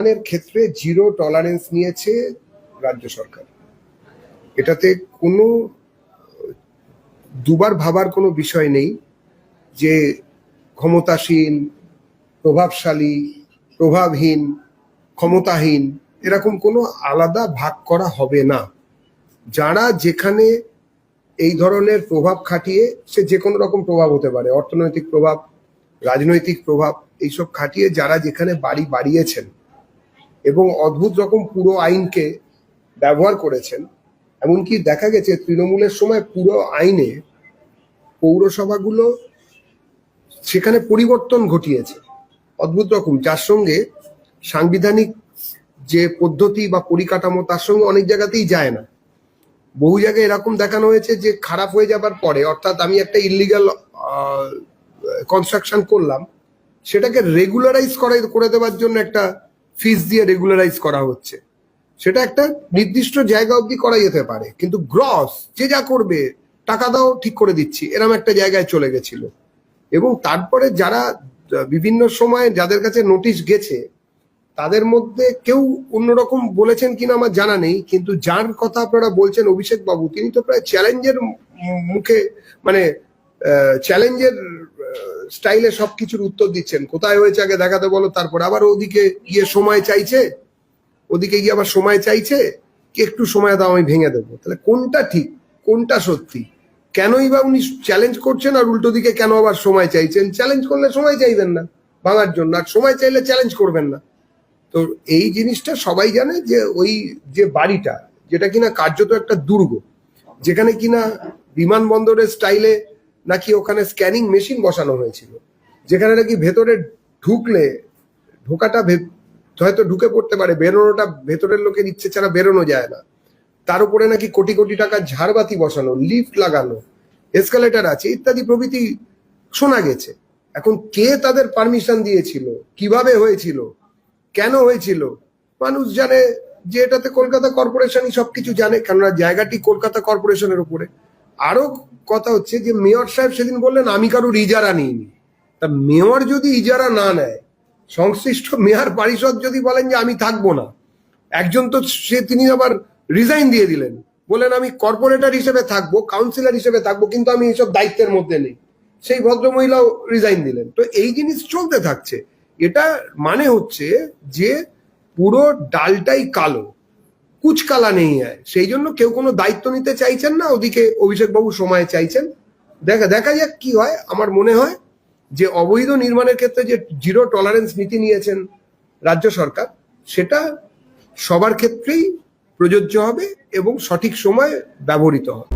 নির্মাণের ক্ষেত্রে zero tolerance নিয়েছে রাজ্য সরকার। এটাতে কোনো দুবার ভাবার কোনো বিষয় নেই যে ক্ষমতাসীন, প্রভাবশালী, প্রভাবহীন, ক্ষমতাহীন এরকম কোনো আলাদা ভাগ করা হবে না। যারা যেখানে এই ধরনের প্রভাব খাটিয়ে, সে যে কোনো রকম প্রভাব হতে পারে, অর্থনৈতিক প্রভাব, রাজনৈতিক প্রভাব, এইসব খাটিয়ে যারা যেখানে বাড়ি বাড়িয়েছেন এবং অদ্ভুত রকম পুরো আইনকে ব্যবহার করেছেন, এমনকি দেখা গেছে তৃণমূলের সময় পুরো আইনে পৌরসভাগুলো সেখানে পরিবর্তন ঘটিয়েছে অদ্ভুত রকম, যার সঙ্গে সাংবিধানিক যে পদ্ধতি বা পরিকাঠামো তার সঙ্গে অনেক জায়গাতেই যায় না। বহু জায়গায় এরকম দেখানো হয়েছে যে খারাপ হয়ে যাবার পরে, অর্থাৎ আমি একটা ইলিগাল কনস্ট্রাকশন করলাম, সেটাকে রেগুলারাইজ করে দেওয়ার জন্য একটা ফিস দিয়ে রেগুলারাইজ করা হচ্ছে। সেটা একটা নির্দিষ্ট জায়গা অবধি করা যেতে পারে, কিন্তু গ্রস যে যা করবে টাকা দাও ঠিক করে দিচ্ছি, এরকম একটা জায়গায় চলে গেছিল। এবং তারপরে যারা বিভিন্ন সময় যাদের কাছে নোটিশ গেছে তাদের মধ্যে কেউ অন্যরকম বলেছেন কিনা আমার জানা নেই, কিন্তু যার কথা আপনারা বলছেন অভিষেক বাবু, তিনি তো প্রায় চ্যালেঞ্জের মুখে, মানে চ্যালেঞ্জের স্টাইলে সবকিছুর উত্তর দিচ্ছেন। কোথায় হয়েছে আগে দেখাতে বলো, তারপর আবার ওদিকে গিয়ে সময় চাইছে, ওদিকে গিয়ে আবার সময় চাইছে কি একটু সময় দাও আমি ভেঙে দেবো। তাহলে কোনটা ঠিক, কোনটা সত্যি? কেনই বা উনি চ্যালেঞ্জ করছেন আর উল্টো দিকে কেন আবার সময় চাইছেন? চ্যালেঞ্জ করলে সময় চাইবেন না ভাঙার জন্য, আর সময় চাইলে চ্যালেঞ্জ করবেন না। তো এই জিনিসটা সবাই জানে যে ওই যে বাড়িটা, যেটা কিনা কার্যত একটা দুর্গ, যেখানে কিনা বিমানবন্দরের স্টাইলে নাকি ওখানে স্ক্যানিং মেশিন বসানো হয়েছিল, যেখানে নাকি ভেতরে ঢুকলে ঢোকাটা হয়তো ঢুকে পড়তে পারে, বেরোনোটা ভেতরের লোকের ইচ্ছে ছাড়া বেরোনো যায় না। তার উপরে নাকি কোটি কোটি টাকার ঝাড়বাতি বসানো, লিফট লাগানো, এসকালেটার আছে ইত্যাদি প্রভৃতি শোনা গেছে। এখন কে তাদের পারমিশন দিয়েছিল, কিভাবে হয়েছিল, কেন হয়েছিল, মানুষ জানে যে এটাতে কলকাতা কর্পোরেশনই সবকিছু জানে, কেননা জায়গাটি কলকাতা কর্পোরেশনের উপরে। আরো কথা হচ্ছে যে মেয়র সাহেব সেদিন বললেন আমি কারোর ইজারা নিইনি। তা মেয়র যদি ইজারা না নেয়, সংশ্লিষ্ট মেয়র পরিষদ যদি বলেন যে আমি থাকবো না, একজন তো তিনি আবার রিজাইন দিয়ে দিলেন, বললেন আমি কর্পোরেটর হিসেবে থাকবো, কাউন্সিলর হিসেবে থাকবো, কিন্তু আমি এইসব দায়িত্বের মধ্যে নেই। সেই ভদ্রমহিলাও রিজাইন দিলেন। তো এই জিনিস চলতে থাকছে। এটা মানে হচ্ছে যে পুরো ডালটাই কালো, কুচকালা নেই হয়, সেই জন্য কেউ কোনো দায়িত্ব নিতে চাইছেন না। ওদিকে অভিষেক বাবু সময় চাইছেন, দেখা যাক কি হয়। আমার মনে হয় যে অবৈধ নির্মাণের ক্ষেত্রে যে জিরো টলারেন্স নীতি নিয়েছেন রাজ্য সরকার, সেটা সবার ক্ষেত্রেই প্রযোজ্য হবে এবং সঠিক সময় ব্যবহৃত হবে।